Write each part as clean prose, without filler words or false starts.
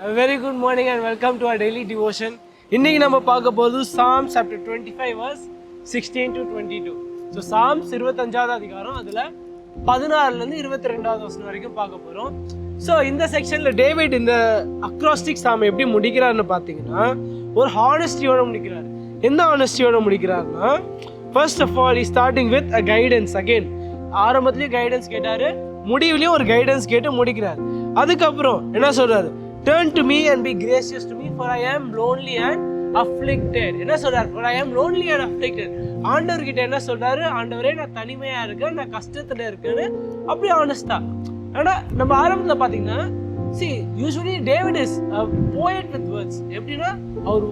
A very good morning and welcome to our daily devotion. இன்னைக்கு நம்ம பார்க்க போது Psalms chapter 25 verse 16 to 22. So Psalms 25வது அதிகாரம் அதுல 16ல இருந்து 22வது வசனம் வரைக்கும் பார்க்க போறோம். So இந்த செக்ஷன்ல டேவிட் இந்த அக்ராஸ்டிக் சாம் எப்படி முடிக்கிறாருன்னு பார்த்தீங்கன்னா ஒரு ஹானஸ்டியோட முடிக்கிறார். எந்த ஹானஸ்டியோட முடிக்கிறாருன்னா first of all he starting with a guidance again. ஆரம்பத்திலேயே கைடன்ஸ் கேட்டாரு, முடிவுலயும் ஒரு கைடன்ஸ் கேட்டு முடிக்கிறார். அதுக்கப்புறம் என்ன சொல்றாரு? Turn to me and be gracious to me, for I am lonely and afflicted. என்ன சொல்றாரு? For I am lonely and afflicted. ஆண்டவர் கிட்ட என்ன சொல்றாரு? ஆண்டவரே நான் தனிமையா இருக்கேன், நான் கஷ்டத்துல இருக்கேன்னு அப்படி ஆனஸ்டா. ஆனா நம்ம ஆரம்பத்துல பாத்தீங்கன்னா see usually David is a poet with words. எப்படின்னா அவர்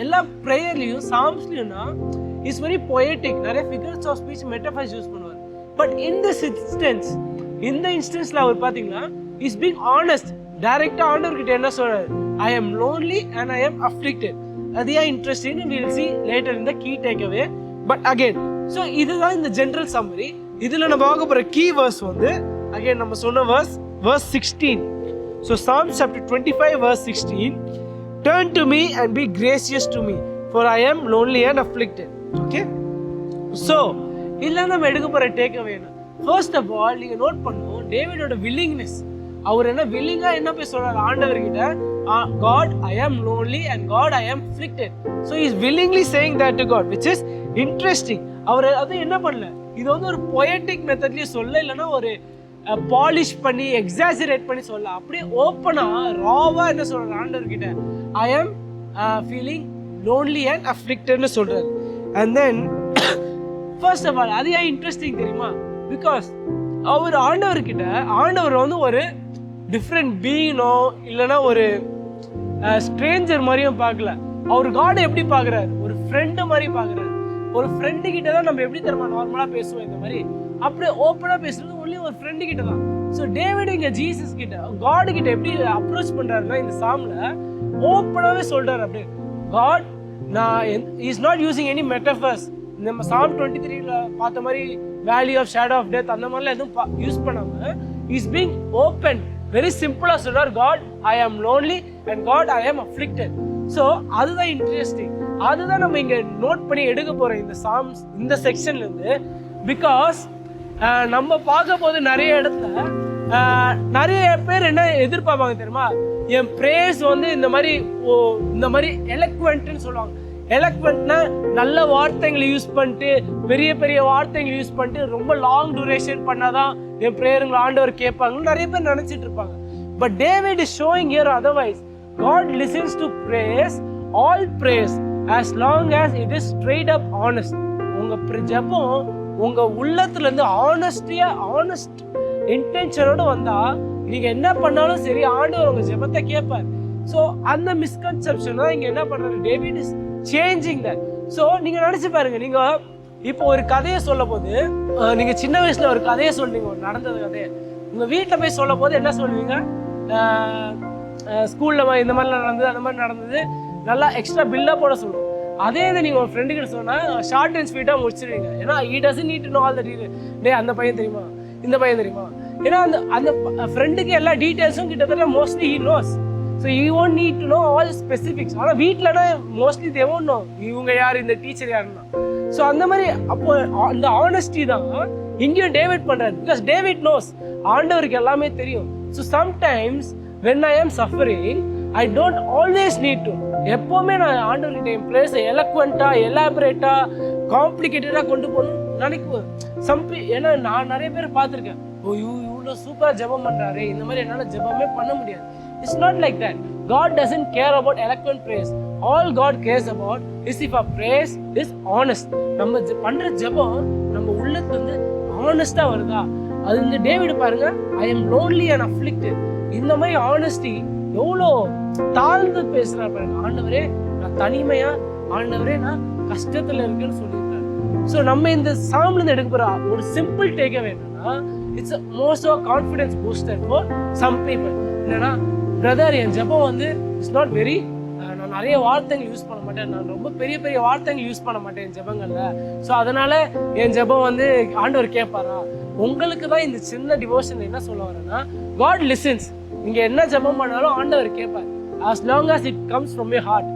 எல்லா ப்ரேயர்லயும் சாம்ஸ்லயும்னா இஸ் வெரி poetic. நிறைய figures of speech metaphors use பண்ணுவார். பட் in this instance இந்த இன்ஸ்டன்ஸ்ல அவர் பாத்தீங்கன்னா இஸ் being honest. டைரக்டா ஆண்டவர்கிட்ட என்ன சொல்றாரு? I am lonely and I am afflicted. அது ஏன் interesting we will see later in the key takeaway. But again so இதுதான் இந்த ஜெனரல் சம்மரி. இதுல நம்ம பார்க்க போற கீ வேர்ஸ் வந்து again நம்ம சொன்ன verse 16. So Psalms chapter 25 verse 16. Turn to me and be gracious to me, for I am lonely and afflicted. Okay, so இதுல நம்ம எடுக்க போற டேக்அவே என்ன? ஃபர்ஸ்ட் ஆஃப் ஆல் நீங்க நோட் பண்ணுவோம் டேவிடோட வில்லிங்னஸ். அவர் என்ன வில்லிங்கா என்ன போய் சொல்றாரு ஆண்டவர்கிட்ட? God, I am lonely and God, I am afflicted. So he is willingly saying that to God, which is interesting. அவர் அது என்ன பண்ணல, இது வந்து ஒரு பொயட்டிக் மெத்தட்லயே சொல்ல, இல்லைன்னா ஒரு பாலிஷ் பண்ணி எக்ஸாஜரேட் பண்ணி சொல்ல, அப்படியே ஓப்பனா ராவா என்ன சொல்றாரு ஆண்டவர்கிட்ட? I am feeling lonely and afflicted னு சொல்றாரு. And then first of all அது ஏன் இன்ட்ரெஸ்டிங் தெரியுமா? பிகாஸ் அவர் ஆண்டவர் வந்து ஒரு டிஃப்ரெண்ட் பீயினோ இல்லைன்னா ஒரு ஸ்ட்ரேஞ்சர் மாதிரியும் பார்க்கல. அவர் காட் எப்படி பார்க்குறாரு? ஒரு ஃப்ரெண்டு மாதிரி பார்க்குறாரு. ஒரு ஃப்ரெண்டு கிட்ட தான் நம்ம எப்படி தெரியுமா நார்மலாக பேசுவோம், இந்த மாதிரி அப்படியே ஓப்பனாக பேசுறது ஒன்லி ஒரு ஃப்ரெண்டு கிட்ட தான். ஸோ டேவிட் இங்கே ஜீசஸ் கிட்ட காட் கிட்ட எப்படி அப்ரோச் பண்ணுறாருன்னா இந்த சாம்ல ஓப்பனாகவே சொல்றாரு. அப்படியே காட் நான் is not using any metaphors. நம்ம சாம் 23ல பார்த்த மாதிரி valley of shadow of death அந்த மாதிரிலாம் எதுவும் யூஸ் பண்ணாம இஸ் பீங் ஓப்பன். வெரி சிம்பிளா சொல்றார், காட் ஐ ஆம் லோன்லி அண்ட் காட் ஐ ஆம் அஃப்ளிக்டட். ஸோ அதுதான் இன்ட்ரெஸ்டிங். அதுதான் நம்ம இங்க நோட் பண்ணி எடுக்க போறோம் இந்த சாம்ஸ் இந்த செக்ஷன்ல இருந்து. பிகாஸ் நம்ம பார்க்க போது நிறைய இடத்துல நிறைய பேர் என்ன எதிர்பார்ப்பாங்க தெரியுமா? என் பிரேயர்ஸ் வந்து இந்த மாதிரி எலக்வென்ட்னு சொல்லுவாங்க. எலக்வென்ட்னா நல்ல வார்த்தைகளை யூஸ் பண்ணிட்டு பெரிய பெரிய வார்த்தைகளை யூஸ் பண்ணிட்டு ரொம்ப லாங் டூரேஷன் பண்ணாதான் என் பிரேயருங்களை ஆண்டவர் கேட்பாங்கன்னு நிறைய பேர் நினைச்சிட்டு இருப்பாங்க. But David is showing here otherwise. God listens to prayers, all prayers, as long as it is straight up honest. உங்க ஜெபம் உங்க உள்ளத்துல இருந்து ஆனஸ்ட் இன்டென்ஷனோட வந்தா நீங்க என்ன பண்ணாலும் சரி ஆண்டவர் உங்க ஜெபத்தை கேட்பார். ஸோ அந்த மிஸ்கன்செப்ஷன் தான் இங்க என்ன பண்றாரு David is changing that. So நீங்க நினைச்சு பாருங்க, நீங்க இப்போ ஒரு கதையை சொல்ல போது நீங்க சின்ன வயசுல ஒரு கதையை சொல்றீங்க, ஒரு நடந்தது கதையை உங்க வீட்டில் போய் சொல்ல போது என்ன சொல்லுவீங்க? ஸ்கூல்ல இந்த மாதிரிலாம் நடந்தது, அந்த மாதிரி நடந்தது, நல்லா எக்ஸ்ட்ரா பில்டப் போட சொல்லுவோம். அதே இதை நீங்க ஒரு ஃப்ரெண்டு கிட்ட சொன்னா ஷார்ட் அண்ட் ஸ்வீட்டா முடிச்சிருவீங்க. ஏன்னா he doesn't need to know all the details. டேய் அந்த பையன் தெரியுமா, இந்த பையன் தெரியுமா? ஏன்னா அந்த ஃப்ரெண்டுக்கு எல்லா டீட்டெயில்ஸும் கிட்டத்தட்ட mostly he knows. So you won't need to know all specifics. ஆனால் வீட்டிலனா மோஸ்ட்லி they won't know இவங்க யார், இந்த டீச்சர் யாருன்னா. ஸோ அந்த மாதிரி அப்போ அந்த ஆனஸ்டி தான் இங்கேயும் டேவிட் பண்றாரு. பிகாஸ் டேவிட் நோஸ் ஆண்டவருக்கு எல்லாமே தெரியும். So sometimes when I am suffering I don't always need to. எப்போவுமே நான் ஆண்டவர்கிட்ட என் பிளேஸை எலக்வெண்டா எலாபரேட்டா காம்ப்ளிகேட்டடா கொண்டு போகணும்னு நினைக்குவேன். ஏன்னா நான் நிறைய பேர் பார்த்துருக்கேன், ஓ இவ்வளோ சூப்பராக ஜெபம் பண்றாரு, இந்த மாதிரி என்னால் ஜெபமே பண்ண முடியாது. It's not like that. God doesn't care about eloquent praise. All God cares about is if our praise is honest. நம்ம பண்ற ஜெபம் நம்ம உள்ளத்துல இருந்து ஆனஸ்டா வருதா? அது இந்த டேவிட் பாருங்க, I am lonely and afflicted. இந்த மாதிரி ஆனஸ்டி எவ்வளோ தாழ்ந்து பேசுறாரு பாருங்க. ஆண்டவரே நான் தனிமையா, ஆண்டவரே நான் கஷ்டத்துல இருக்குன்னு சொல்லியிருக்காரு. ஸோ நம்ம இந்த சாம்ல இருந்து எடுக்க போற ஒரு சிம்பிள் டேக்அவே என்னன்னா, it's most of confidence booster for some people. என்னன்னா, பிரதர் என் ஜெபம் வந்து இட்ஸ் நாட் வெரி, நான் நிறைய வார்த்தைகள் யூஸ் பண்ண மாட்டேன், நான் ரொம்ப பெரிய பெரிய வார்த்தைகள் யூஸ் பண்ண மாட்டேன் என் ஜெபங்கள்ல. ஸோ அதனால என் ஜெபம் வந்து ஆண்டவர் கேட்பாரா? உங்களுக்கு தான் இந்த சின்ன டிவோஷன் என்ன சொல்ல வரேன்னா, God listens. நீங்க என்ன ஜெபம் பண்ணாலும் ஆண்டவர் கேட்பார். as long as it comes from your heart.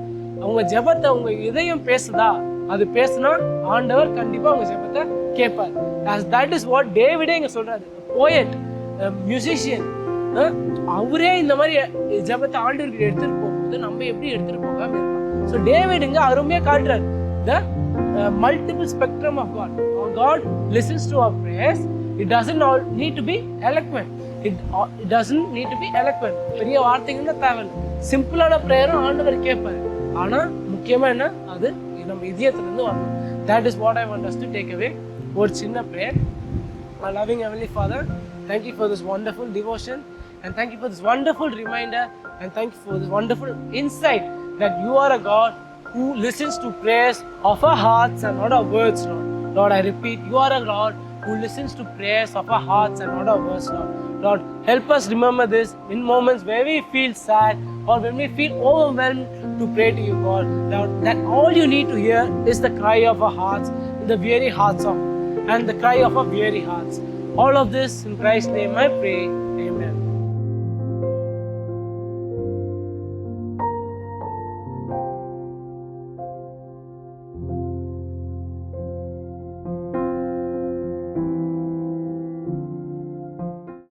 அவங்க ஜெபத்தை உங்க இதயம் பேசுதா, அது பேசுனா ஆண்டவர் கண்டிப்பா உங்க ஜெபத்தை கேட்பார். as that is what டேவிடே இங்க சொல்றாரு. poet, musician, அவரே இந்த மாதிரி ஜெபத்தை ஆண்டவருக்கு எடுத்துட்டு போகும்போது நம்ம எப்படி எடுத்துட்டு போகாம இருப்போம். ஸோ டேவிட் அருமையா காட்டுறாரு the multiple spectrum of God. Our God listens to our prayers. It doesn't all need to be eloquent. It doesn't need to be eloquent. பெரிய வார்த்தைங்கன்னா தேவையில்லை. சிம்பிளான ப்ரேயரும் ஆண்டவர் கேட்பாரு. ஆனா முக்கியமா என்ன, அது நம்ம இதயத்துல இருந்து வரணும். That is what I want us to take away. ஒரு சின்ன prayer. My loving Heavenly Father, thank you for this wonderful devotion, and thank you for this wonderful reminder, and thank you for this wonderful insight that you are a God who listens to prayers of our hearts and not our words, Lord. Lord, I repeat, you are a God who listens to prayers of our hearts and not our words, Lord. Lord, help us remember this in moments where we feel sad or when we feel overwhelmed to pray to you, God. Lord, that all you need to hear is the cry of our hearts, the weary hearts of, and the cry of our weary hearts. All of this in Christ's name I pray.